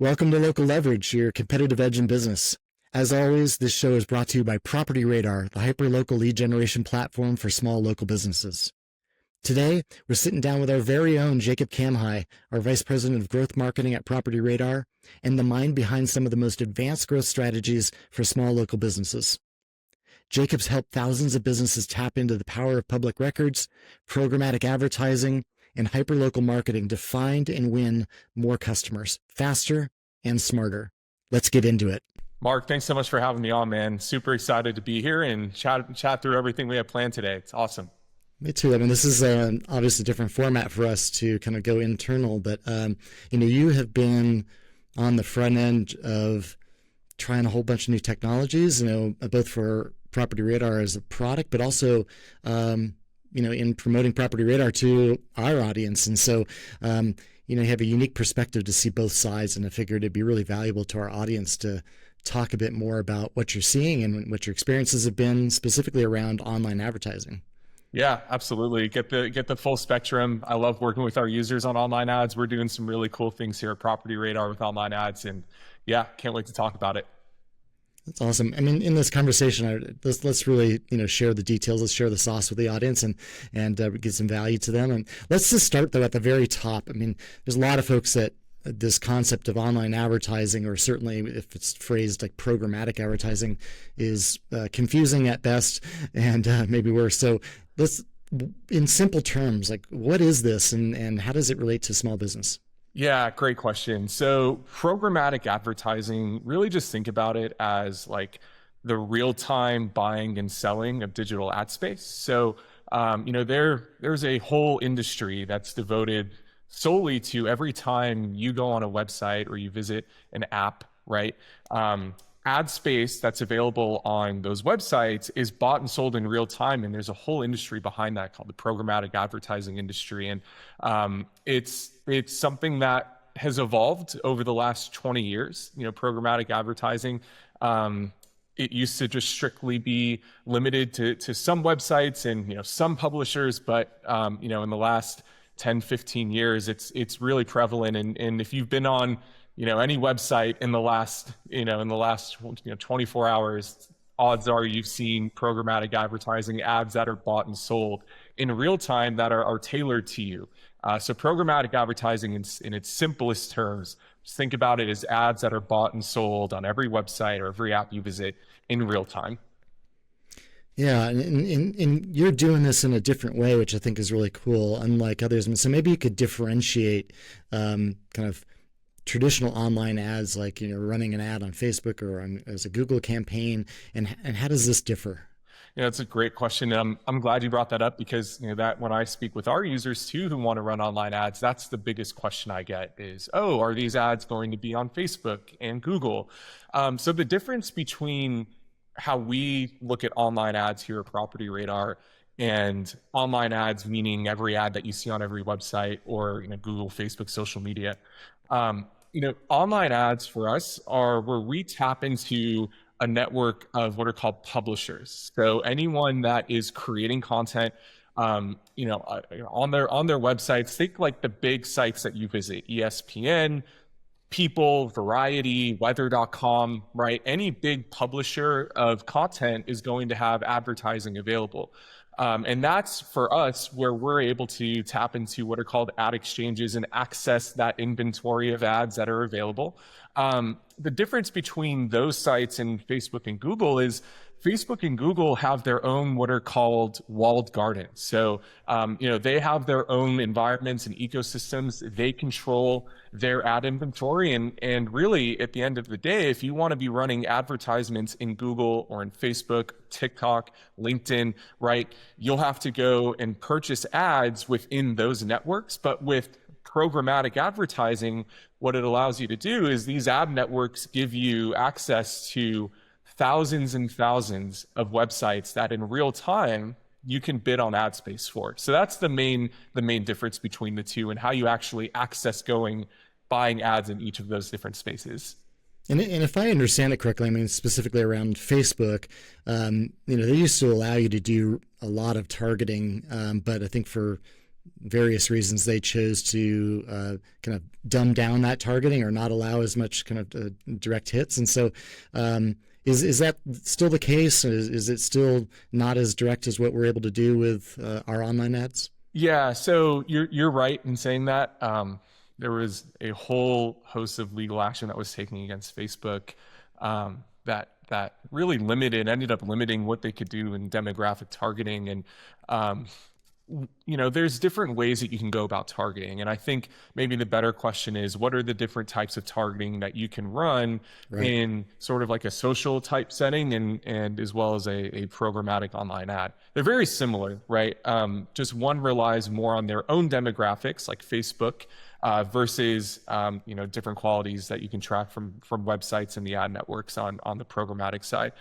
Welcome to Local Leverage, your competitive edge in business. As always, this show is brought to you by PropertyRadar, the hyper-local lead generation platform for small local businesses. Today, we're sitting down with our very own Jacob Camhi, our Vice President of Growth Marketing at PropertyRadar, and the mind behind some of the most advanced growth strategies for small local businesses. Jacob's helped thousands of businesses tap into the power of public records, programmatic advertising, and hyperlocal marketing to find and win more customers faster and smarter. Let's get into it. Mark, thanks so much for having me on, man. Super excited to be here and chat through everything we have planned today. It's awesome. Me too. I mean, this is obviously a different format for us to kind of go internal, but you have been on the front end of trying a whole bunch of new technologies, both for PropertyRadar as a product, but also in promoting PropertyRadar to our audience. And so, you have a unique perspective to see both sides, and I figured it'd be really valuable to our audience to talk a bit more about what you're seeing and what your experiences have been specifically around online advertising. Yeah, absolutely. Get the full spectrum. I love working with our users on online ads. We're doing some really cool things here at PropertyRadar with online ads, and yeah, can't wait to talk about it. That's awesome. I mean, in this conversation, let's really, share the details. Let's share the sauce with the audience and get some value to them. And let's just start though at the very top. I mean, there's a lot of folks that this concept of online advertising, or certainly if it's phrased like programmatic advertising, is confusing at best and maybe worse. So let's, in simple terms, like what is this and how does it relate to small business? Yeah, great question. So programmatic advertising, really just think about it as like the real-time buying and selling of digital ad space. So, there's a whole industry that's devoted solely to every time you go on a website or you visit an app, right? Ad space that's available on those websites is bought and sold in real time, and there's a whole industry behind that called the programmatic advertising industry. And it's something that has evolved over the last 20 years. Programmatic advertising, it used to just strictly be limited to some websites and some publishers, but in the last 10, 15 years, it's really prevalent. And if you've been on any website in the last 24 hours, odds are you've seen programmatic advertising ads that are bought and sold in real time that are tailored to you. So programmatic advertising in its simplest terms, just think about it as ads that are bought and sold on every website or every app you visit in real time. Yeah, and you're doing this in a different way, which I think is really cool, unlike others. And so maybe you could differentiate kind of traditional online ads, like running an ad on Facebook or as a Google campaign, and how does this differ? Yeah, that's a great question. I'm glad you brought that up because that when I speak with our users too who want to run online ads, that's the biggest question I get is, are these ads going to be on Facebook and Google? So the difference between how we look at online ads here at PropertyRadar and online ads, meaning every ad that you see on every website or Google, Facebook, social media. Online ads for us are where we tap into a network of what are called publishers. So anyone that is creating content, on their websites, think like the big sites that you visit, ESPN, People, Variety, Weather.com, right? Any big publisher of content is going to have advertising available. And that's for us where we're able to tap into what are called ad exchanges and access that inventory of ads that are available. The difference between those sites and Facebook and Google is Facebook and Google have their own what are called walled gardens. So, they have their own environments and ecosystems. They control their ad inventory. And really, at the end of the day, if you want to be running advertisements in Google or in Facebook, TikTok, LinkedIn, right, you'll have to go and purchase ads within those networks. But with programmatic advertising, what it allows you to do is these ad networks give you access to thousands and thousands of websites that in real time you can bid on ad space for. So that's the main difference between the two and how you actually access buying ads in each of those different spaces. And if I understand it correctly, I mean, specifically around Facebook, they used to allow you to do a lot of targeting, but I think for various reasons they chose to kind of dumb down that targeting or not allow as much kind of direct hits. And so is that still the case? Is it still not as direct as what we're able to do with our online ads? Yeah, so you're right in saying that. There was a whole host of legal action that was taken against Facebook that really ended up limiting what they could do in demographic targeting. And there's different ways that you can go about targeting. And I think maybe the better question is, what are the different types of targeting that you can run in sort of like a social type setting and as well as a programmatic online ad? They're very similar, right? Just one relies more on their own demographics, like Facebook, versus different qualities that you can track from websites and the ad networks on the programmatic side.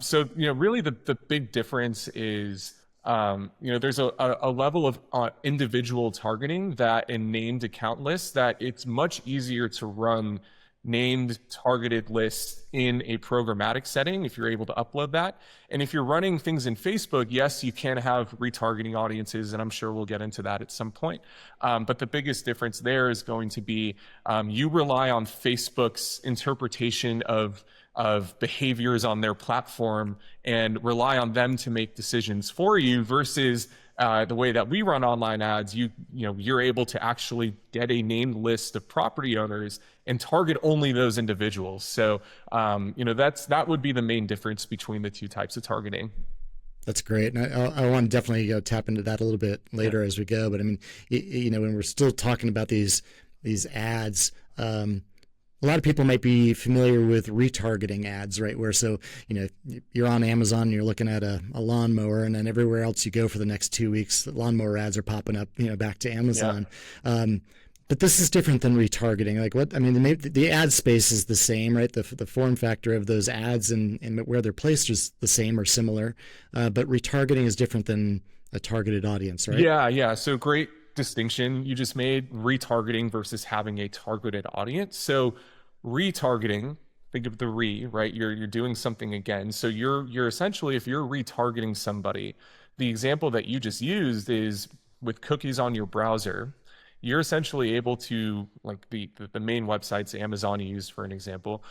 So really the big difference is there's a level of individual targeting that in named account lists that it's much easier to run named targeted lists in a programmatic setting if you're able to upload that. And if you're running things in Facebook, yes, you can have retargeting audiences, and I'm sure we'll get into that at some point. But the biggest difference there is going to be you rely on Facebook's interpretation of behaviors on their platform and rely on them to make decisions for you versus the way that we run online ads. You're able to actually get a named list of property owners and target only those individuals. So that would be the main difference between the two types of targeting. That's great, and I want to definitely tap into that a little bit later as we go. But I mean, when we're still talking about these ads, a lot of people might be familiar with retargeting ads, right? Where you're on Amazon and you're looking at a lawnmower, and then everywhere else you go for the next 2 weeks, the lawnmower ads are popping up, back to Amazon. Yeah. But this is different than retargeting. The ad space is the same, right? The form factor of those ads and where they're placed is the same or similar. But retargeting is different than a targeted audience, right? Yeah. So great distinction you just made, retargeting versus having a targeted audience. So retargeting, think of the right? You're doing something again. So you're essentially, if you're retargeting somebody, the example that you just used is with cookies on your browser. You're essentially able to, like the main websites Amazon used for an example,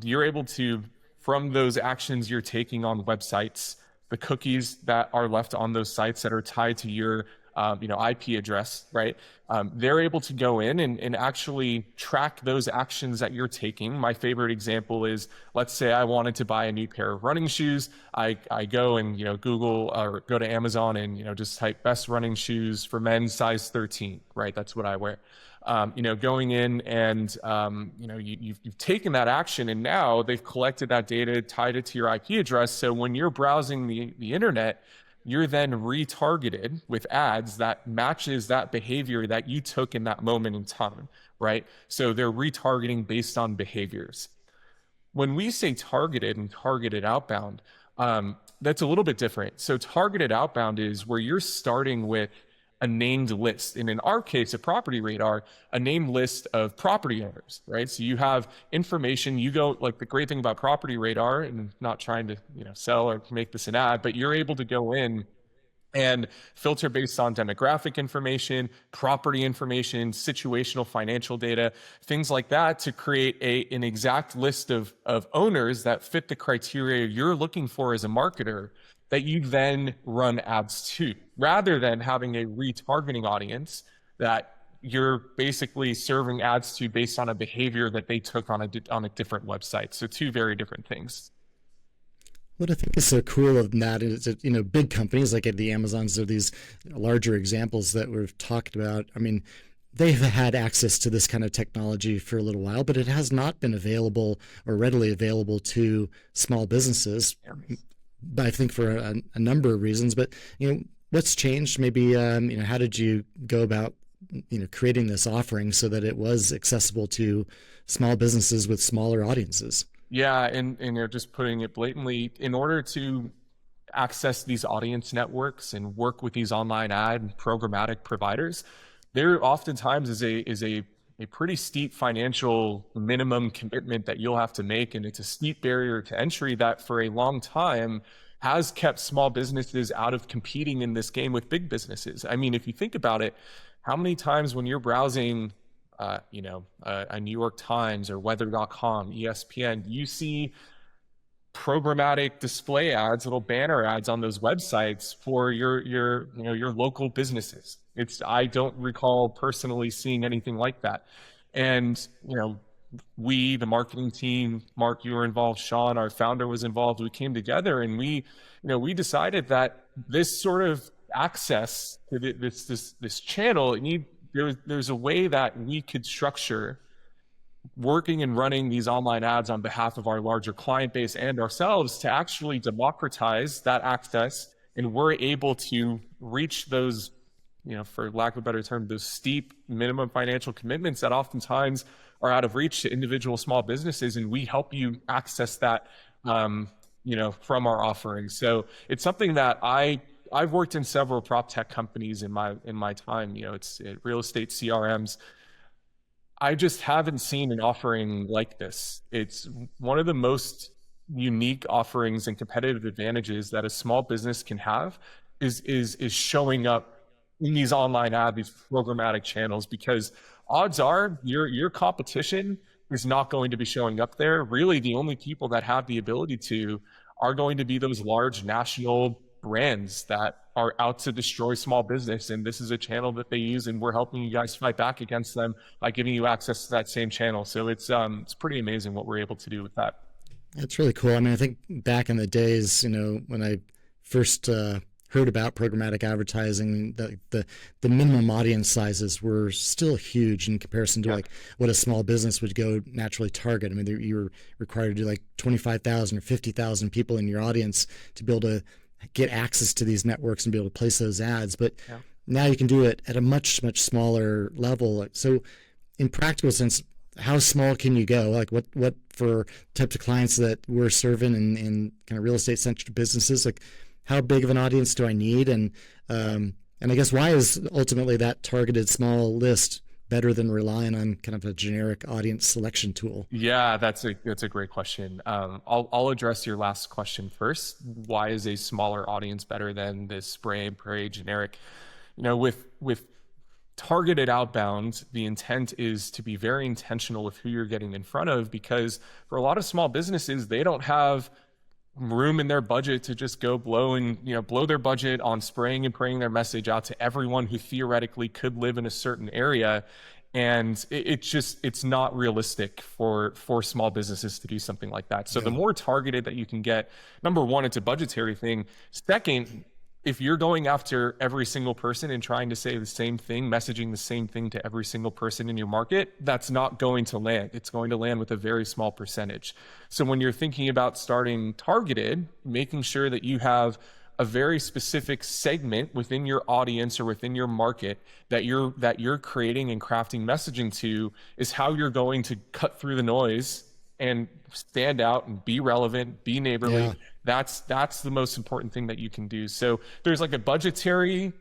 you're able to, from those actions you're taking on websites, the cookies that are left on those sites that are tied to your IP address, right? They're able to go in and actually track those actions that you're taking. My favorite example is, let's say I wanted to buy a new pair of running shoes. I go and Google or go to Amazon and just type best running shoes for men size 13, right? That's what I wear. Going in and you've taken that action, and now they've collected that data, tied it to your IP address. So when you're browsing the internet, you're then retargeted with ads that matches that behavior that you took in that moment in time, right? So they're retargeting based on behaviors. When we say targeted and targeted outbound, that's a little bit different. So targeted outbound is where you're starting with a named list. And in our case at PropertyRadar, a named list of property owners, right? So you have information, you go, like the great thing about PropertyRadar, and not trying to sell or make this an ad, but you're able to go in and filter based on demographic information, property information, situational financial data, things like that, to create an exact list of owners that fit the criteria you're looking for as a marketer, that you then run ads to, rather than having a retargeting audience that you're basically serving ads to based on a behavior that they took on a different website. So two very different things. What I think is so cool of that is that, big companies like the Amazons or these larger examples that we've talked about, I mean, they've had access to this kind of technology for a little while, but it has not been available or readily available to small businesses. But I think for a number of reasons. But what's changed? Maybe how did you go about creating this offering so that it was accessible to small businesses with smaller audiences? Yeah, and just putting it blatantly, in order to access these audience networks and work with these online ad and programmatic providers, there oftentimes is a pretty steep financial minimum commitment that you'll have to make. And it's a steep barrier to entry that for a long time, has kept small businesses out of competing in this game with big businesses. I mean, if you think about it, how many times when you're browsing, a New York Times or weather.com, ESPN, you see programmatic display ads, little banner ads on those websites for your local businesses. I don't recall personally seeing anything like that. And, we, the marketing team, Mark, you were involved, Sean, our founder, was involved. We came together and we decided that this sort of access to this channel, there's a way that we could structure working and running these online ads on behalf of our larger client base and ourselves to actually democratize that access. And we're able to reach those, for lack of a better term, those steep minimum financial commitments that oftentimes are out of reach to individual small businesses. And we help you access that, from our offerings. So it's something that I've worked in several prop tech companies in my time, it's real estate CRMs. I just haven't seen an offering like this. It's one of the most unique offerings and competitive advantages that a small business can have is showing up in these online ads, these programmatic channels, because odds are your competition is not going to be showing up there. Really, the only people that have the ability to are going to be those large national brands that are out to destroy small business. And this is a channel that they use, and we're helping you guys fight back against them by giving you access to that same channel. So it's pretty amazing what we're able to do with that. It's really cool. I mean, I think back in the days, when I first heard about programmatic advertising, the minimum audience sizes were still huge in comparison to like what a small business would go naturally target. I mean, you were required to do like 25,000 or 50,000 people in your audience to be able to get access to these networks and be able to place those ads. But now you can do it at a much, much smaller level. So in practical sense, how small can you go? Like what for types of clients that we're serving in kind of real estate centric businesses, like how big of an audience do I need? And I guess why is ultimately that targeted small list better than relying on kind of a generic audience selection tool? Yeah, that's a great question. I'll address your last question first. Why is a smaller audience better than this spray and pray generic? With targeted outbound, the intent is to be very intentional with who you're getting in front of, because for a lot of small businesses, they don't have room in their budget to just go blow their budget on spraying and praying their message out to everyone who theoretically could live in a certain area. And it's not realistic for small businesses to do something like that. So the more targeted that you can get, number one, it's a budgetary thing. Second, if you're going after every single person and trying to say the same thing, messaging the same thing to every single person in your market, that's not going to land. It's going to land with a very small percentage. So when you're thinking about starting targeted, making sure that you have a very specific segment within your audience or within your market that you're creating and crafting messaging to is how you're going to cut through the noise and stand out and be relevant, be neighborly. Yeah. That's the most important thing that you can do. So there's like a budgetary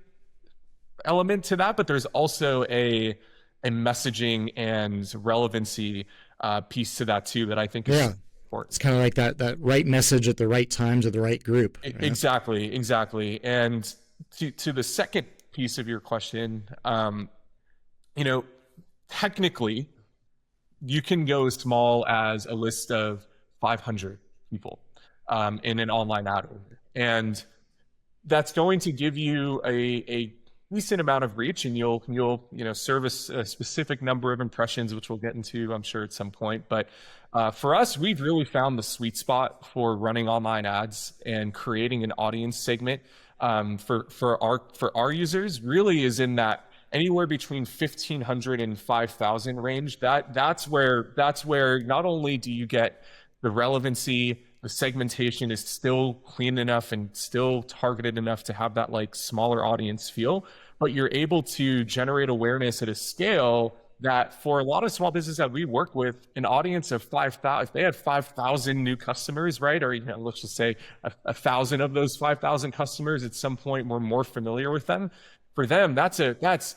element to that, but there's also a messaging and relevancy piece to that too that I think is important. It's kind of like that right message at the right time to the right group. Right? Exactly. And to the second piece of your question, technically, you can go as small as a list of 500 people in an online ad, and that's going to give you a decent amount of reach, and you'll service a specific number of impressions, which we'll get into, I'm sure, at some point. But for us, we've really found the sweet spot for running online ads and creating an audience segment for our users really is in that anywhere between 1,500 and 5,000 range. That's where not only do you get the relevancy, the segmentation is still clean enough and still targeted enough to have that like smaller audience feel, but you're able to generate awareness at a scale that for a lot of small businesses that we work with, an audience of 5,000, if they had 5,000 new customers, right? Or let's just say 1,000 of those 5,000 customers at some point were more familiar with them. For them, that's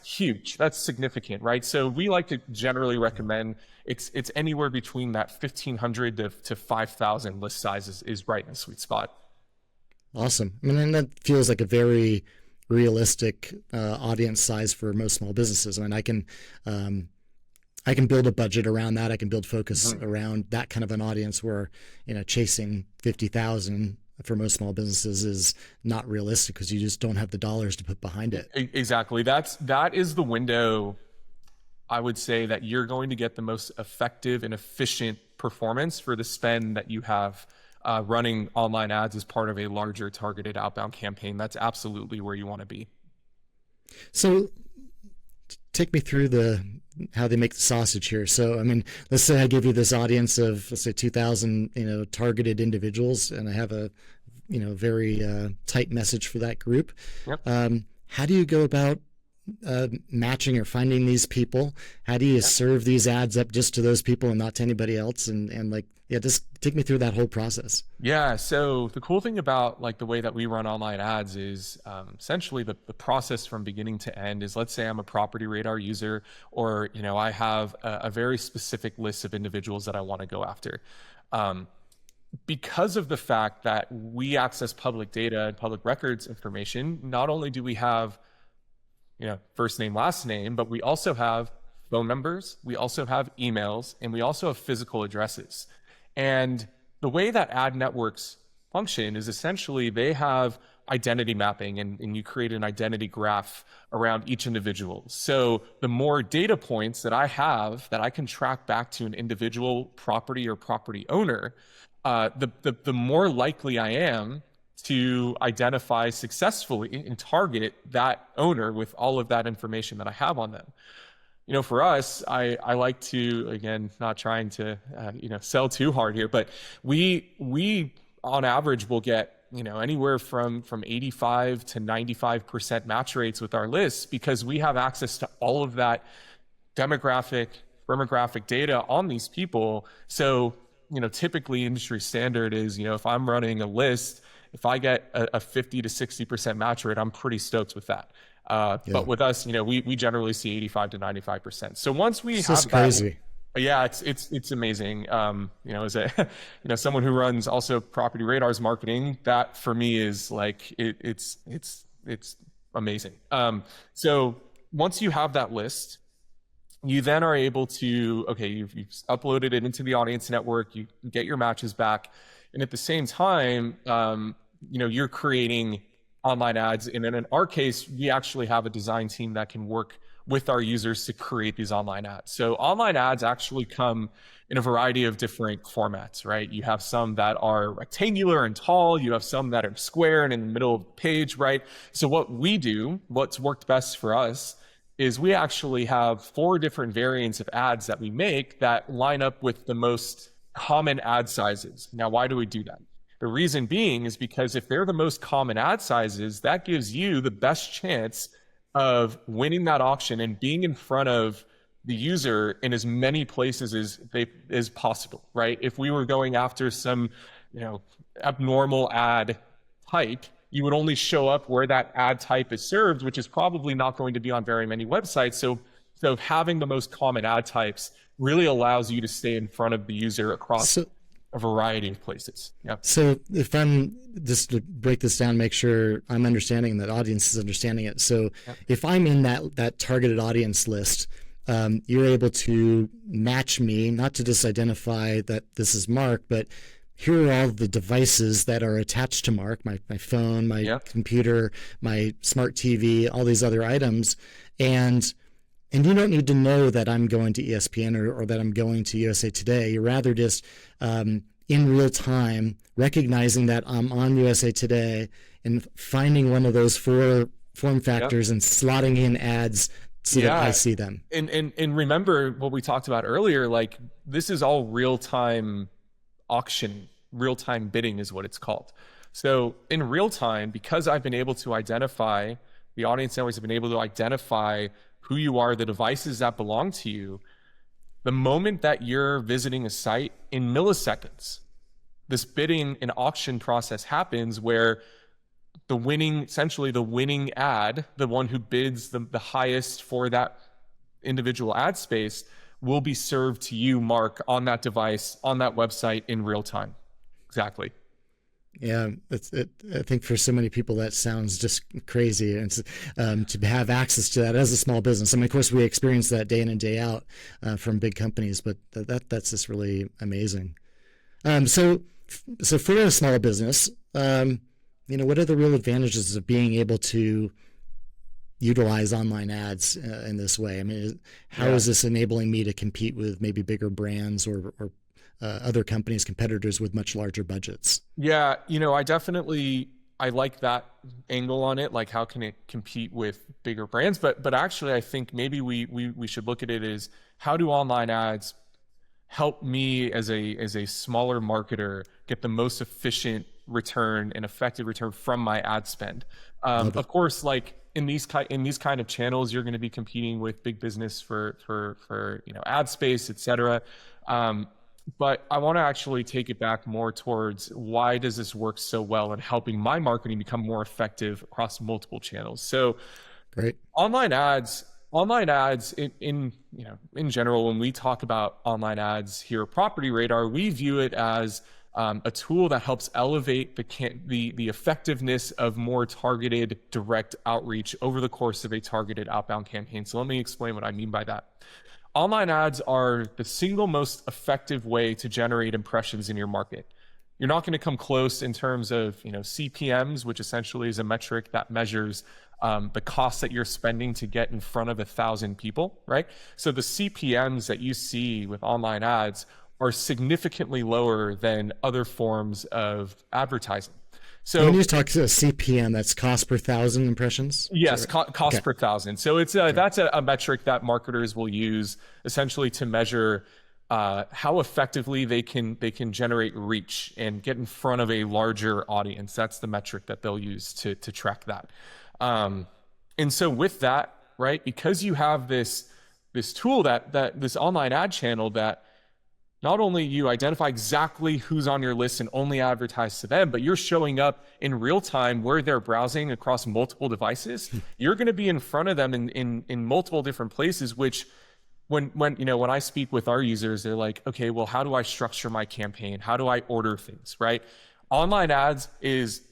huge. That's significant, right? So we like to generally recommend it's anywhere between that 1,500 to 5,000 list sizes is right in the sweet spot. Awesome. I mean, and that feels like a very realistic audience size for most small businesses. I mean, I can build a budget around that. I can build focus around that kind of an audience where, chasing 50,000 for most small businesses is not realistic because you just don't have the dollars to put behind it. Exactly. That is the window, I would say, that you're going to get the most effective and efficient performance for the spend that you have running online ads as part of a larger targeted outbound campaign. That's absolutely where you want to be. So take me through how they make the sausage here. So, I mean, let's say I give you this audience of, let's say 2,000, targeted individuals, and I have a, very tight message for that group. Yep. How do you go about matching or finding these people? How do you serve these ads up just to those people and not to anybody else? And just take me through that whole process. Yeah. So the cool thing about the way that we run online ads is essentially the process from beginning to end is, let's say I'm a PropertyRadar user, or, I have a very specific list of individuals that I want to go after. Because of the fact that we access public data and public records information, not only do we have first name, last name, but we also have phone numbers, we also have emails, and we also have physical addresses. And the way that ad networks function is essentially they have identity mapping, and you create an identity graph around each individual. So the more data points that I have that I can track back to an individual property or property owner, the more likely I am to identify successfully and target that owner with all of that information that I have on them. For us, I like to, again, not trying to, sell too hard here, but we on average will get, anywhere from 85 to 95% match rates with our lists, because we have access to all of that demographic, firmographic data on these people. So, typically industry standard is, if I'm running a list, if I get a 50 to 60% match rate, I'm pretty stoked with that. But with us, we generally see 85 to 95%. So once we have crazy. Yeah, it's amazing. As a someone who runs also PropertyRadar's marketing, that for me is it's amazing. So once you have that list, you then are able to, you've uploaded it into the audience network, you get your matches back, and at the same time, you're creating online ads. And in our case, we actually have a design team that can work with our users to create these online ads. So online ads actually come in a variety of different formats, right? You have some that are rectangular and tall. You have some that are square and in the middle of the page, right? So what we do, what's worked best for us, is we actually have 4 different variants of ads that we make that line up with the most common ad sizes. Now, why do we do that? The reason being is because if they're the most common ad sizes, that gives you the best chance of winning that auction and being in front of the user in as many places as possible, right? If we were going after some, abnormal ad type, you would only show up where that ad type is served, which is probably not going to be on very many websites. So having the most common ad types really allows you to stay in front of the user across a variety of places. Yeah. So if I'm just to break this down, make sure I'm understanding that audience is understanding it. So if I'm in that targeted audience list, you're able to match me, not to just identify that this is Mark, but here are all the devices that are attached to Mark, my phone, my computer, my smart TV, all these other items. And you don't need to know that I'm going to ESPN or that I'm going to USA Today. You're rather just in real time recognizing that I'm on USA Today and finding one of those 4 form factors and slotting in ads so that I see them. And remember what we talked about earlier, this is all real-time auction, real-time bidding is what it's called. So in real time, because I've been able to identify, the audience networks have been able to identify who you are, the devices that belong to you, the moment that you're visiting a site, in milliseconds, this bidding and auction process happens where essentially the winning ad, the one who bids the highest for that individual ad space, will be served to you, Mark, on that device, on that website in real time. Exactly. Yeah, I think for so many people that sounds just crazy, and to have access to that as a small business. I mean, of course, we experience that day in and day out from big companies, but that's just really amazing. So for a small business, what are the real advantages of being able to utilize online ads in this way? I mean, how is this enabling me to compete with maybe bigger brands or other companies, competitors with much larger budgets? Yeah, I like that angle on it. Like, how can it compete with bigger brands? But actually, I think maybe we should look at it as, how do online ads help me as a smaller marketer get the most efficient return and effective return from my ad spend? Of course, like in these kind of channels, you're going to be competing with big business for ad space, etc. But I want to actually take it back more towards, why does this work so well in helping my marketing become more effective across multiple channels? So, great. Online ads in general, when we talk about online ads here at Property Radar, we view it as a tool that helps elevate the effectiveness of more targeted direct outreach over the course of a targeted outbound campaign. So let me explain what I mean by that. Online ads are the single most effective way to generate impressions in your market. You're not going to come close in terms of CPMs, which essentially is a metric that measures the cost that you're spending to get in front of 1,000 people, right? So the CPMs that you see with online ads are significantly lower than other forms of advertising. So when you talk to CPM, that's cost per thousand impressions? Yes, cost per thousand. So it's that's a metric that marketers will use essentially to measure how effectively they can generate reach and get in front of a larger audience. That's the metric that they'll use to track that. And so with that, right, because you have this tool that this online ad channel that not only you identify exactly who's on your list and only advertise to them, but you're showing up in real time where they're browsing across multiple devices. You're going to be in front of them in multiple different places, which when I speak with our users, they're like, okay, well, how do I structure my campaign? How do I order things, right? Online ads is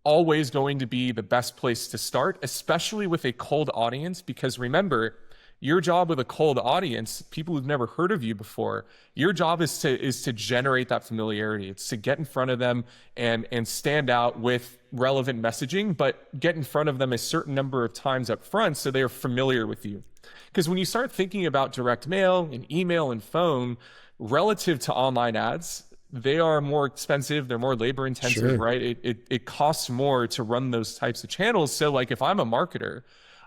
always going to be the best place to start, especially with a cold audience, because remember, your job with a cold audience, people who've never heard of you before, your job is to generate that familiarity. It's to get in front of them and stand out with relevant messaging, but get in front of them a certain number of times up front so they're familiar with you. Because when you start thinking about direct mail and email and phone relative to online ads, they are more expensive, they're more labor intensive, sure, right? It costs more to run those types of channels. So like, if I'm a marketer,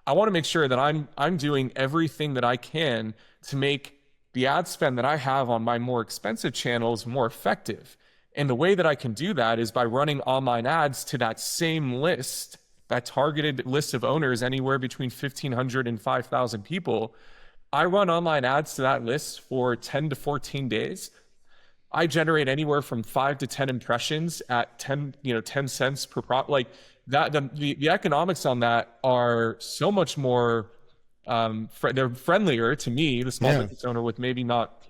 I want to make sure that I'm doing everything that I can to make the ad spend that I have on my more expensive channels more effective. And the way that I can do that is by running online ads to that same list, that targeted list of owners, anywhere between 1,500 and 5,000 people. I run online ads to that list for 10 to 14 days. I generate anywhere from 5 to 10 impressions at 10 cents per prop. Like, that the economics on that are so much more they're friendlier to me, the small business owner, with maybe not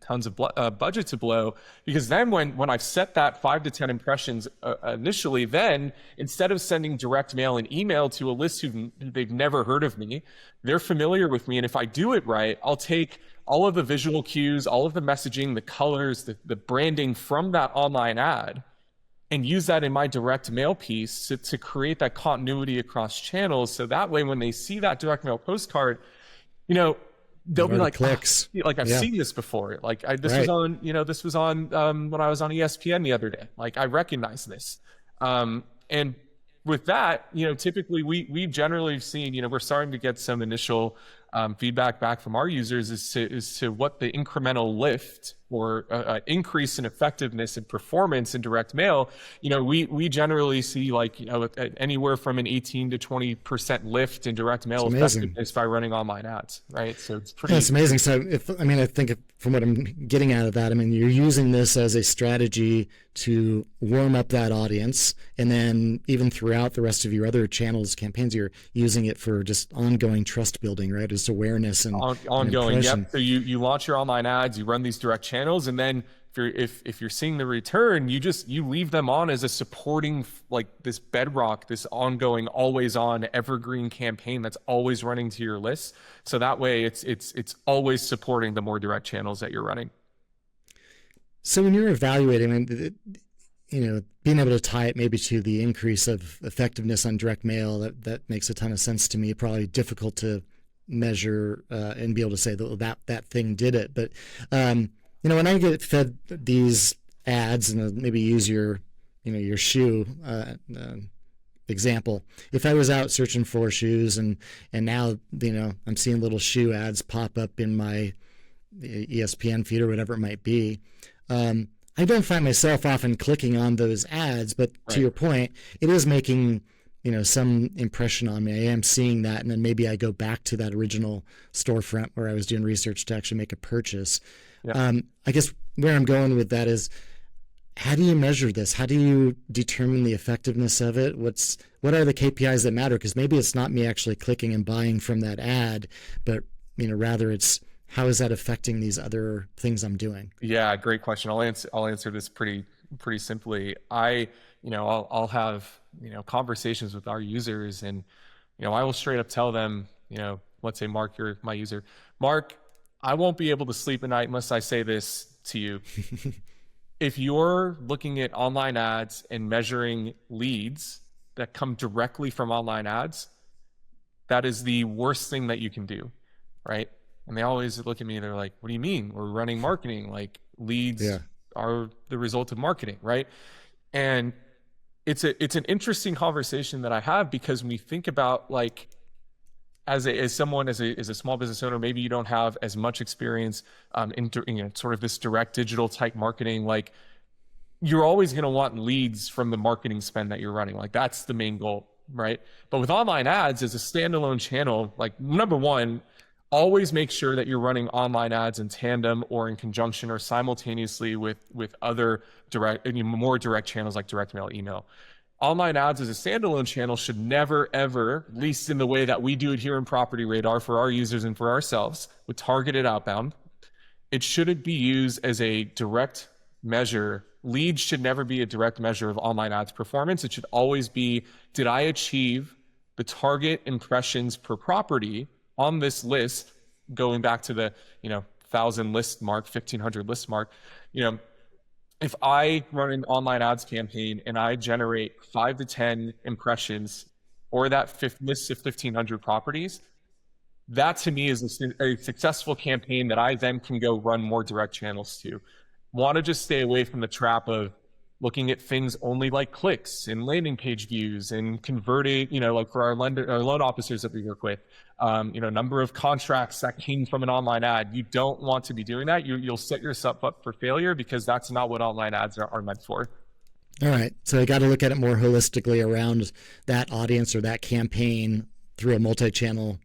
tons of budget to blow, because then when I've set that 5 to 10 impressions initially, then instead of sending direct mail and email to a list they've never heard of me, they're familiar with me. And if I do it right, I'll take all of the visual cues, all of the messaging, the colors, the branding from that online ad, and use that in my direct mail piece to create that continuity across channels. So that way, when they see that direct mail postcard, they'll be like, clicks. I've seen this before. Like, this was on when I was on ESPN the other day. Like, I recognize this. And with that, typically we've generally seen, we're starting to get some initial feedback back from our users as to what the incremental lift or increase in effectiveness and performance in direct mail. We generally see anywhere from an 18 to 20% lift in direct mail effectiveness by running online ads, right? So it's pretty. That's amazing. So I think from what I'm getting out of that, you're using this as a strategy to warm up that audience, and then even throughout the rest of your other channels, campaigns, you're using it for just ongoing trust building, right? Just awareness and ongoing. And yep. So you launch your online ads, you run these direct channels, and then if you're seeing the return, you leave them on as a supporting, like this bedrock, this ongoing, always on evergreen campaign that's always running to your list. So that way it's always supporting the more direct channels that you're running. So when you're evaluating, I mean, being able to tie it maybe to the increase of effectiveness on direct mail, that makes a ton of sense to me. Probably difficult to measure and be able to say that thing did it. But when I get fed these ads, and maybe use your shoe example. If I was out searching for shoes and now I'm seeing little shoe ads pop up in my ESPN feed or whatever it might be, I don't find myself often clicking on those ads, but to your point, it is making some impression on me. I am seeing that, and then maybe I go back to that original storefront where I was doing research to actually make a purchase. Yeah. I guess where I'm going with that is, how do you measure this? How do you determine the effectiveness of it? What are the KPIs that matter? Because maybe it's not me actually clicking and buying from that ad, but rather it's, how is that affecting these other things I'm doing? Yeah, great question. I'll answer this pretty simply. I'll have conversations with our users, and I will straight up tell them, let's say Mark, you're my user. Mark, I won't be able to sleep at night unless I say this to you. If you're looking at online ads and measuring leads that come directly from online ads, that is the worst thing that you can do, right? And they always look at me, they're like, what do you mean? We're running marketing, like leads are the result of marketing, right? And it's an interesting conversation that I have, because when we think about, like, as a small business owner, maybe you don't have as much experience in sort of this direct digital type marketing. Like, you're always going to want leads from the marketing spend that you're running. Like, that's the main goal, right? But with online ads as a standalone channel, like, number one, always make sure that you're running online ads in tandem or in conjunction or simultaneously with other more direct channels like direct mail, email. Online ads as a standalone channel should never, ever, at least in the way that we do it here in PropertyRadar for our users and for ourselves with targeted outbound, it shouldn't be used as a direct measure. Leads should never be a direct measure of online ads performance. It should always be, did I achieve the target impressions per property on this list, going back to the 1,000 list mark, 1,500 list mark? If I run an online ads campaign and I generate 5 to 10 impressions or that list of 1,500 properties, that to me is a successful campaign that I then can go run more direct channels to. Want to just stay away from the trap of looking at things only like clicks and landing page views and converting, like for our loan officers that we work with, number of contracts that came from an online ad. You don't want to be doing that. You'll set yourself up for failure, because that's not what online ads are meant for. All right. So I got to look at it more holistically around that audience or that campaign through a multi-channel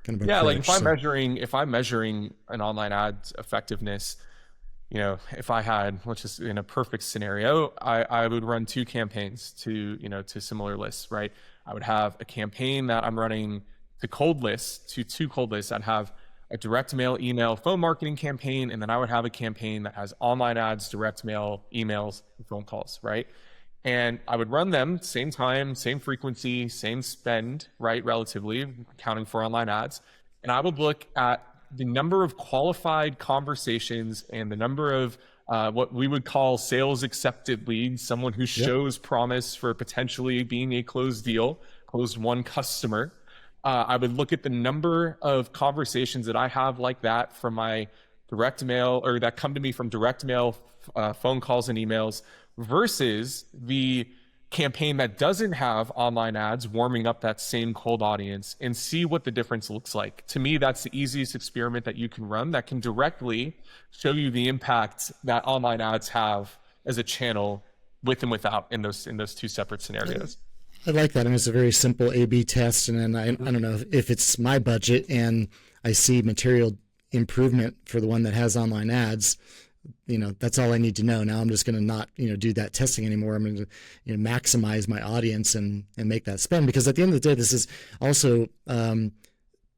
kind of approach. Yeah, like if I'm measuring an online ad's effectiveness, if I had, which is in a perfect scenario, I would run 2 campaigns to similar lists, right? I would have a campaign that I'm running to cold lists, to 2 cold lists. I'd have a direct mail, email, phone marketing campaign, and then I would have a campaign that has online ads, direct mail, emails, and phone calls, right? And I would run them same time, same frequency, same spend, right? Relatively, accounting for online ads. And I would look at the number of qualified conversations and the number of what we would call sales accepted leads, someone who shows promise for potentially being a closed deal, closed one customer. I would look at the number of conversations that I have like that from my direct mail, or that come to me from direct mail, phone calls and emails, versus the campaign that doesn't have online ads warming up that same cold audience, and see what the difference looks like. To me, that's the easiest experiment that you can run that can directly show you the impact that online ads have as a channel, with and without, in those 2 separate scenarios. I like that. I mean, it's a very simple A/B test, and then I don't know if it's my budget and I see material improvement for the one that has online ads, that's all I need to know. Now I'm just going to not, do that testing anymore. I'm going to maximize my audience and make that spend, because at the end of the day, this is also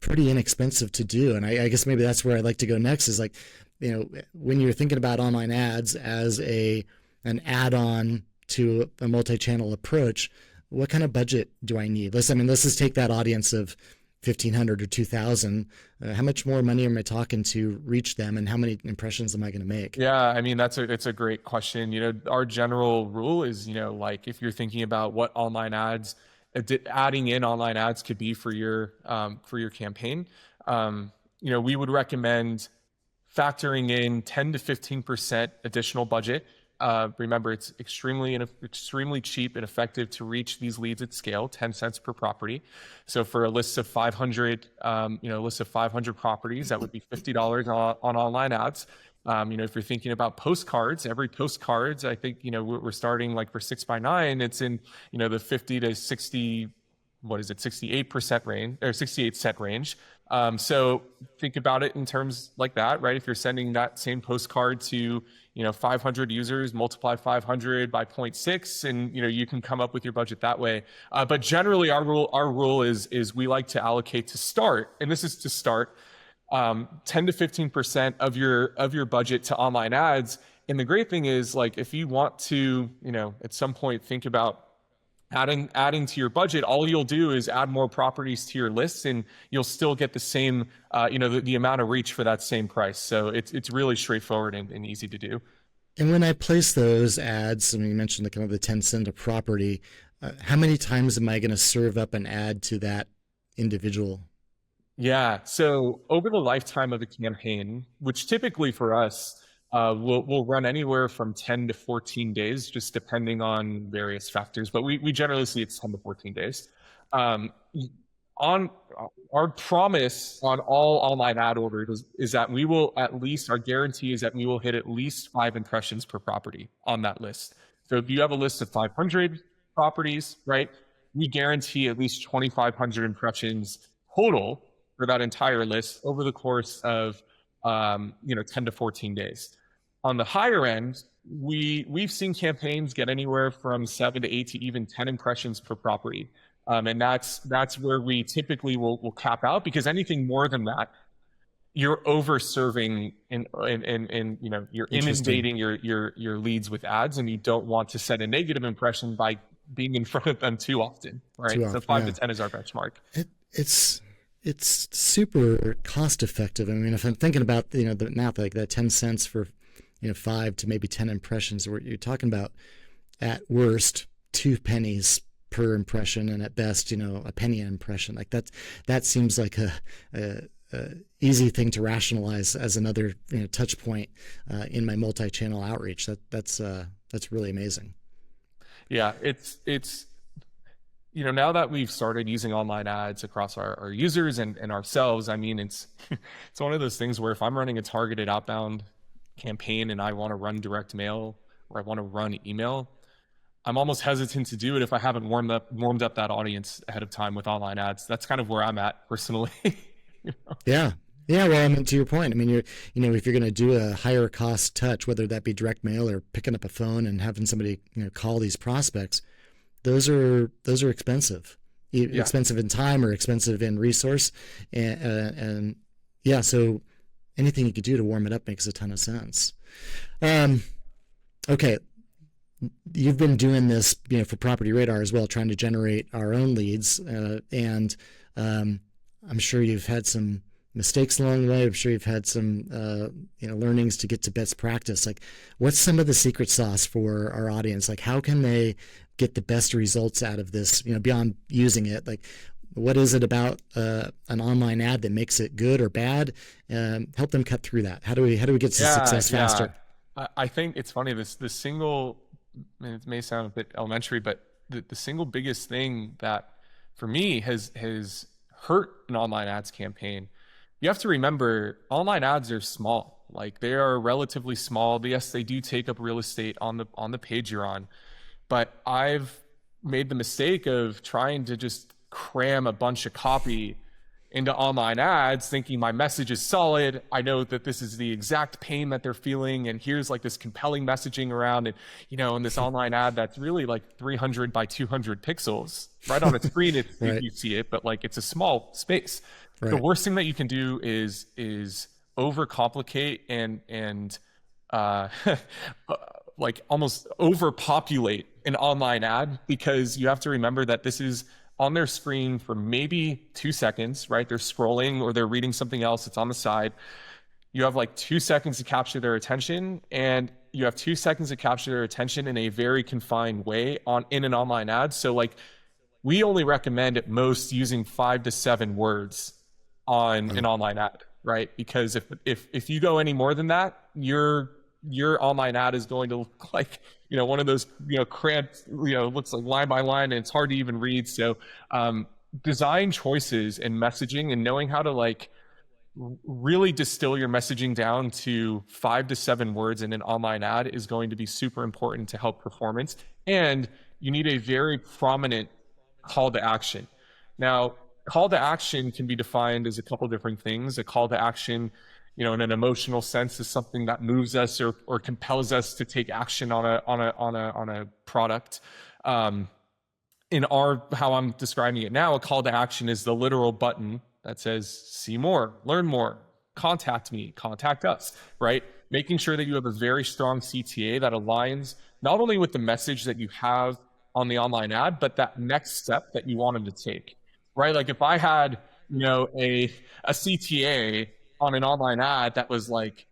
pretty inexpensive to do. And I guess maybe that's where I'd like to go next, is like, when you're thinking about online ads as an add-on to a multi-channel approach, what kind of budget do I need? Let's just take that audience of 1,500 or 2,000. How much more money am I talking to reach them, and how many impressions am I going to make? Yeah, I mean, it's a great question. Our general rule is, like if you're thinking about what online ads, adding in online ads could be for your campaign, we would recommend factoring in 10 to 15% additional budget. Remember, it's extremely cheap and effective to reach these leads at scale, 10 cents per property. So for a list of 500, list of 500 properties, that would be $50 on online ads. If you're thinking about postcards, every postcards, I think, we're starting like for 6x9, it's in, the 50 to 60, 68% range, or 68 cent range. So think about it in terms like that, right? If you're sending that same postcard to, 500 users, multiply 500 by 0.6, and, you can come up with your budget that way. But generally our rule is we like to allocate to start, and this is to start, 10 to 15% of your budget to online ads. And the great thing is, like, if you want to, at some point think about adding to your budget, all you'll do is add more properties to your lists, and you'll still get the same, the amount of reach for that same price. So it's really straightforward and easy to do. And when I place those ads, you mentioned the kind of the 10 cent a property, how many times am I going to serve up an ad to that individual? Yeah. So over the lifetime of a campaign, which typically for us, we'll run anywhere from 10 to 14 days, just depending on various factors. But we generally see it's 10 to 14 days. On our promise on all online ad orders is that we will our guarantee is that we will hit at least 5 impressions per property on that list. So if you have a list of 500 properties, right, we guarantee at least 2,500 impressions total for that entire list over the course of 10 to 14 days. On the higher end, we've seen campaigns get anywhere from 7 to 8 to even 10 impressions per property. And that's where we typically will cap out, because anything more than that, you're over serving and you're inundating your leads with ads, and you don't want to set a negative impression by being in front of them too often, right? So 5 to 10 is our benchmark. It's super cost effective. If I'm thinking about the math, like that 10 cents for 5 to maybe 10 impressions, where you're talking about at worst 2 pennies per impression, and at best a penny an impression. Like that seems like a easy thing to rationalize as another touch point in my multi-channel outreach. That's really amazing. Yeah, it's now that we've started using online ads across our users and ourselves, it's one of those things where if I'm running a targeted outbound campaign and I want to run direct mail, or I want to run email, I'm almost hesitant to do it if I haven't warmed up that audience ahead of time with online ads. That's kind of where I'm at personally. Yeah. Well, to your point, you're, if you're going to do a higher cost touch, whether that be direct mail or picking up a phone and having somebody call these prospects, those are expensive, expensive in time or expensive in resource, and so anything you could do to warm it up makes a ton of sense. Okay. You've been doing this, for PropertyRadar as well, trying to generate our own leads, and I'm sure you've had some mistakes along the way. I'm sure you've had some, learnings to get to best practice. Like, what's some of the secret sauce for our audience? Like, how can they get the best results out of this? Beyond using it, like, what is it about an online ad that makes it good or bad? Help them cut through that. How do we get to success faster? I think it's funny. The single, it may sound a bit elementary, but the single biggest thing that for me has hurt an online ads campaign, you have to remember online ads are small. Like, they are relatively small. Yes, they do take up real estate on the page you're on, but I've made the mistake of trying to just cram a bunch of copy into online ads, thinking my message is solid. I know that this is the exact pain that they're feeling, and here's like this compelling messaging around it, in this online ad that's really like 300 by 200 pixels right on a screen. Right. You see it, but like, it's a small space. Right. The worst thing that you can do is overcomplicate and uh, like almost overpopulate an online ad, because you have to remember that this is on their screen for maybe 2 seconds, right? They're scrolling or they're reading something else. It's on the side. You have like 2 seconds to capture their attention, and you have 2 seconds to capture their attention in a very confined way in an online ad. So like we only recommend at most using 5 to 7 words on an online ad, right? Because if you go any more than that, your online ad is going to look like, one of those, cramped, looks like line by line, and it's hard to even read. So design choices and messaging, and knowing how to like really distill your messaging down to 5 to 7 words in an online ad is going to be super important to help performance. And you need a very prominent call to action. Now, call to action can be defined as a couple different things. A call to action, in an emotional sense, is something that moves us or compels us to take action on a product. In how I'm describing it now, a call to action is the literal button that says, see more, learn more, contact me, contact us, right? Making sure that you have a very strong CTA that aligns not only with the message that you have on the online ad, but that next step that you wanted to take, right? Like if I had, a CTA on an online ad that was like,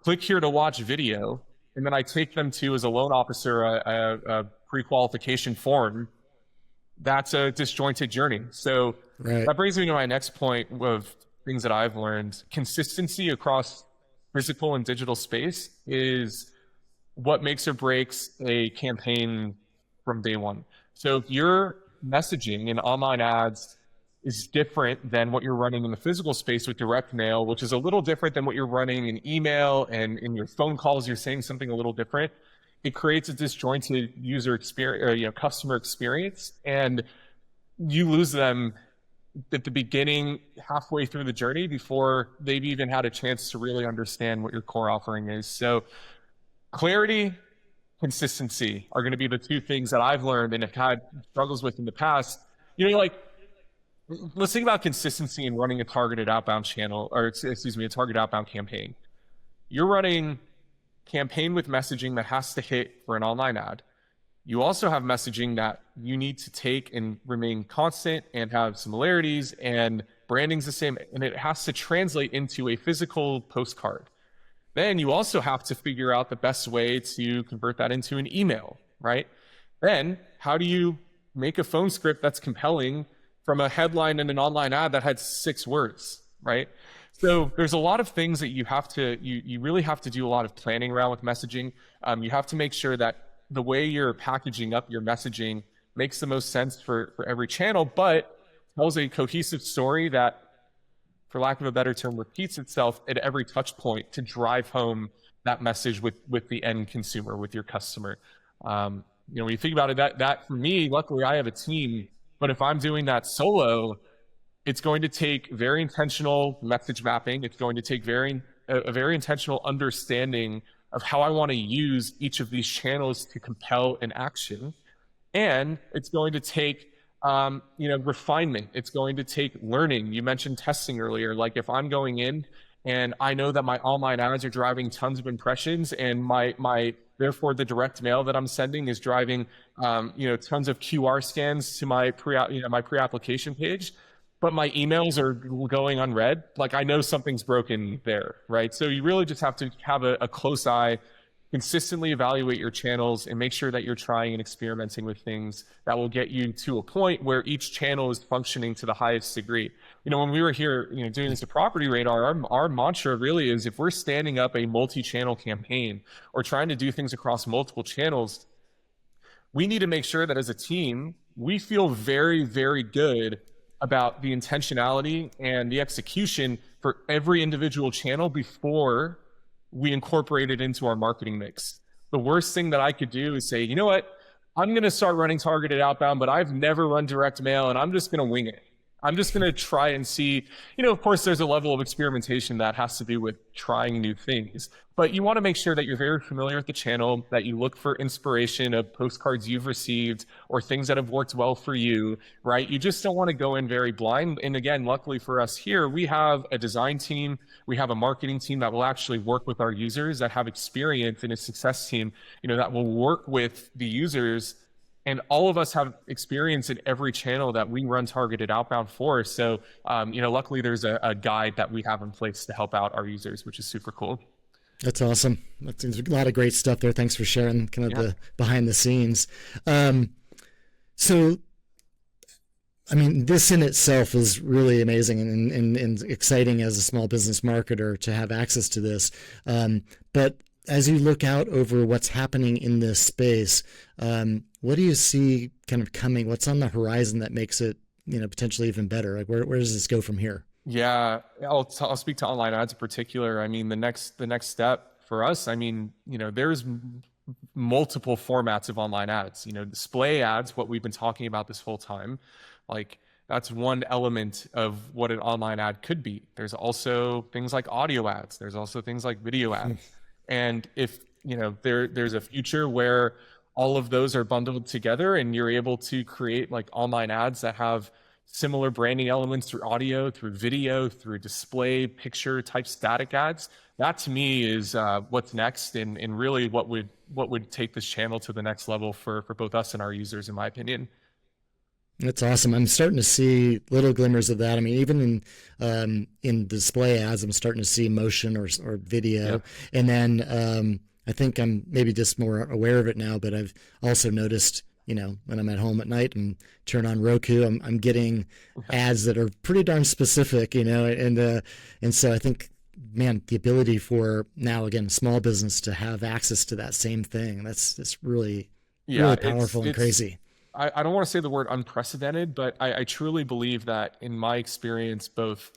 click here to watch video, and then I take them to, as a loan officer, a pre-qualification form, that's a disjointed journey. So that brings me to my next point of things that I've learned. Consistency across physical and digital space is what makes or breaks a campaign from day one. So if your messaging in online ads is different than what you're running in the physical space with direct mail, which is a little different than what you're running in email, and in your phone calls, you're saying something a little different, it creates a disjointed user experience, or, customer experience, and you lose them at the beginning, halfway through the journey, before they've even had a chance to really understand what your core offering is. So clarity, consistency are going to be the 2 things that I've learned and have had struggles with in the past. Let's think about consistency in running a targeted outbound channel, or a targeted outbound campaign. You're running campaign with messaging that has to hit for an online ad. You also have messaging that you need to take and remain constant and have similarities, and branding's the same, and it has to translate into a physical postcard. Then you also have to figure out the best way to convert that into an email, right? Then how do you make a phone script that's compelling from a headline in an online ad that had 6 words, right? So there's a lot of things that you really have to do a lot of planning around with messaging. You have to make sure that the way you're packaging up your messaging makes the most sense for every channel, but tells a cohesive story that, for lack of a better term, repeats itself at every touch point to drive home that message with the end consumer, with your customer. When you think about it, that for me, luckily I have a team, but if I'm doing that solo, it's going to take very intentional message mapping. It's going to take a very intentional understanding of how I want to use each of these channels to compel an action. And it's going to take refinement. It's going to take learning. You mentioned testing earlier. Like if I'm going in and I know that my online ads are driving tons of impressions, and therefore the direct mail that I'm sending is driving tons of QR scans to my pre-application page, but my emails are going unread, like I know something's broken there, right? So you really just have to have a close eye, consistently evaluate your channels, and make sure that you're trying and experimenting with things that will get you to a point where each channel is functioning to the highest degree. When we were here, doing this at PropertyRadar, our mantra really is, if we're standing up a multi-channel campaign or trying to do things across multiple channels, we need to make sure that as a team, we feel very, very good about the intentionality and the execution for every individual channel before we incorporate it into our marketing mix. The worst thing that I could do is say, you know what, I'm going to start running targeted outbound, but I've never run direct mail, and I'm just going to wing it. I'm just going to try and see, of course, there's a level of experimentation that has to do with trying new things, but you want to make sure that you're very familiar with the channel, that you look for inspiration of postcards you've received or things that have worked well for you, right? You just don't want to go in very blind. And again, luckily for us here, we have a design team, we have a marketing team that will actually work with our users, that have experience, in a success team, that will work with the users. And all of us have experience in every channel that we run targeted outbound for. So, luckily there's a guide that we have in place to help out our users, which is super cool. That's awesome. That's a lot of great stuff there. Thanks for sharing kind of the behind the scenes. So, I mean, this in itself is really amazing and exciting as a small business marketer to have access to this. But as you look out over what's happening in this space, what do you see kind of coming? What's on the horizon that makes it, potentially even better? Like, where does this go from here? Yeah, I'll speak to online ads in particular. I mean, the next step for us, there's multiple formats of online ads. Display ads, what we've been talking about this whole time, like that's one element of what an online ad could be. There's also things like audio ads. There's also things like video ads. And if, there's a future where all of those are bundled together and you're able to create like online ads that have similar branding elements through audio, through video, through display, picture type static ads, that to me is what's next, and really what would take this channel to the next level for both us and our users, in my opinion. That's awesome. I'm starting to see little glimmers of that. I mean, even in display ads, I'm starting to see motion or video. Yeah. And then I think I'm maybe just more aware of it now, but I've also noticed, when I'm at home at night and turn on Roku, I'm getting ads that are pretty darn specific, and so I think, man, the ability for now, again, small business to have access to that same thing, that's really powerful and crazy. I don't want to say the word unprecedented, but I truly believe that in my experience, both,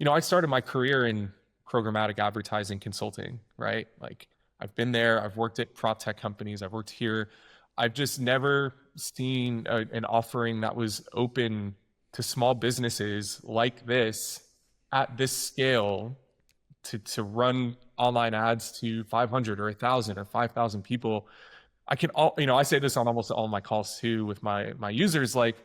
I started my career in programmatic advertising consulting, right? Like I've been there, I've worked at prop tech companies, I've worked here. I've just never seen an offering that was open to small businesses like this at this scale to run online ads to 500 or 1,000 or 5,000 people. I say this on almost all my calls too with my users, like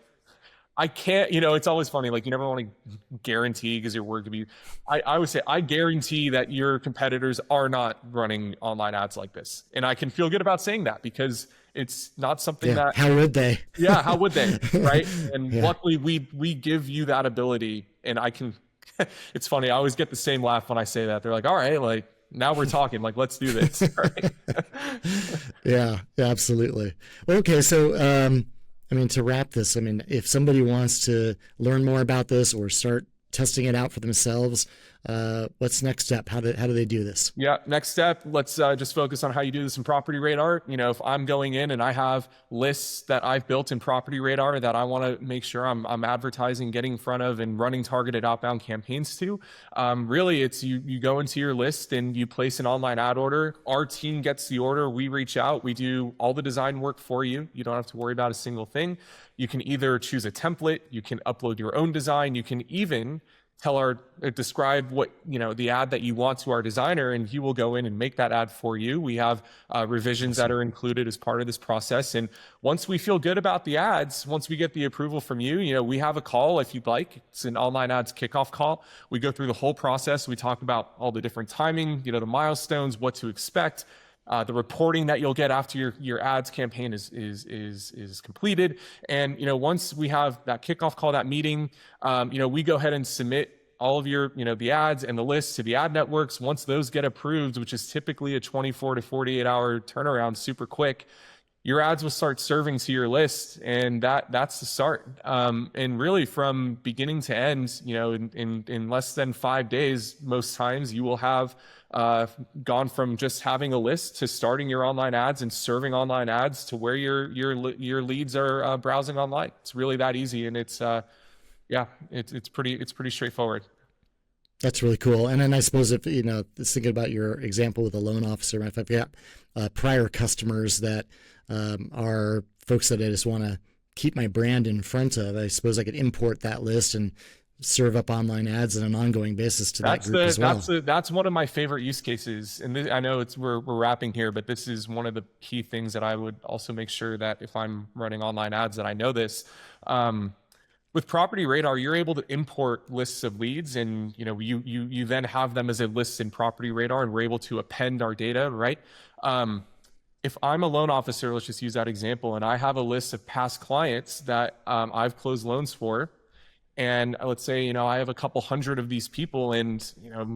I can't, it's always funny, like you never want to guarantee because your word could be, I would say, I guarantee that your competitors are not running online ads like this. And I can feel good about saying that because it's not something that. How would they? Yeah, how would they? Right. And luckily we give you that ability, and I can, it's funny. I always get the same laugh when I say that. They're like, all right, like, now we're talking, like, let's do this. Right? Yeah, absolutely. Well, okay. So, to wrap this, if somebody wants to learn more about this or start testing it out for themselves, what's next step? How do they do this? Yeah, next step, let's just focus on how you do this in PropertyRadar. If I'm going in and I have lists that I've built in PropertyRadar that I want to make sure I'm advertising, getting in front of, and running targeted outbound campaigns to, really it's you go into your list and you place an online ad order. Our team gets the order, we reach out, we do all the design work for you. You don't have to worry about a single thing. You can either choose a template, you can upload your own design, you can even describe what, the ad that you want to our designer, and he will go in and make that ad for you. We have revisions that are included as part of this process. And once we feel good about the ads, once we get the approval from you, we have a call if you'd like. It's an online ads kickoff call. We go through the whole process. We talk about all the different timing, the milestones, what to expect. The reporting that you'll get after your ads campaign is completed. And, once we have that kickoff call, that meeting, we go ahead and submit all of your, the ads and the lists to the ad networks. Once those get approved, which is typically a 24 to 48 hour turnaround, super quick, your ads will start serving to your list, and that's the start. And really, from beginning to end, in less than 5 days, most times you will have gone from just having a list to starting your online ads and serving online ads to where your leads are browsing online. It's really that easy, and it's pretty straightforward. That's really cool. And then I suppose if, thinking about your example with a loan officer, if I've got prior customers that are folks that I just want to keep my brand in front of. I suppose I could import that list and serve up online ads on an ongoing basis to that group as well. That's one of my favorite use cases. And I know we're wrapping here, but this is one of the key things that I would also make sure that if I'm running online ads, that I know this. With PropertyRadar, you're able to import lists of leads, and you then have them as a list in PropertyRadar, and we're able to append our data, right? If I'm a loan officer, let's just use that example, and I have a list of past clients that I've closed loans for, and let's say I have a couple hundred of these people, and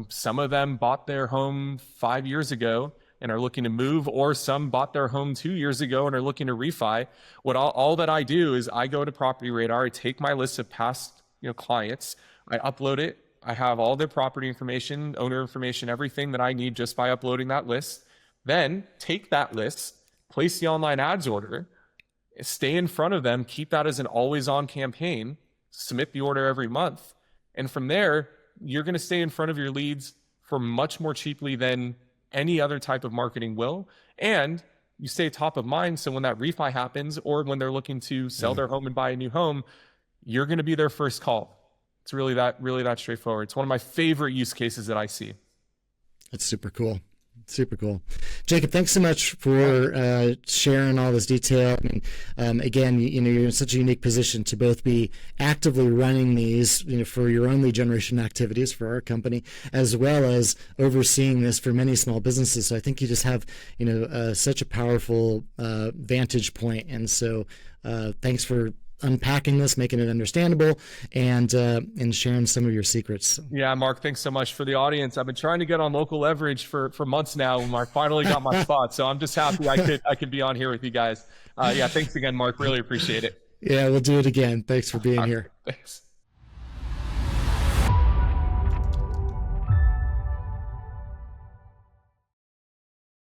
some of them bought their home 5 years ago and are looking to move, or some bought their home 2 years ago and are looking to refi. All that I do is I go to PropertyRadar, I take my list of past clients, I upload it, I have all their property information, owner information, everything that I need just by uploading that list. Then take that list, place the online ads order, stay in front of them, keep that as an always on campaign, submit the order every month. And from there, you're going to stay in front of your leads for much more cheaply than any other type of marketing will. And you stay top of mind. So when that refi happens, or when they're looking to sell their home and buy a new home, you're going to be their first call. It's really that straightforward. It's one of my favorite use cases that I see. That's super cool. Super cool. Jacob, thanks so much for sharing all this detail. And again, you're in such a unique position to both be actively running these, for your own lead generation activities for our company, as well as overseeing this for many small businesses. So I think you just have, such a powerful vantage point. And so thanks for unpacking this, making it understandable, and sharing some of your secrets. Yeah, Mark, thanks so much. For the audience, I've been trying to get on local leverage for months now. Mark finally got my spot, so I'm just happy I could be on here with you guys. Yeah, thanks again, Mark. Really appreciate it. Yeah, we'll do it again. Thanks for being here. Thanks.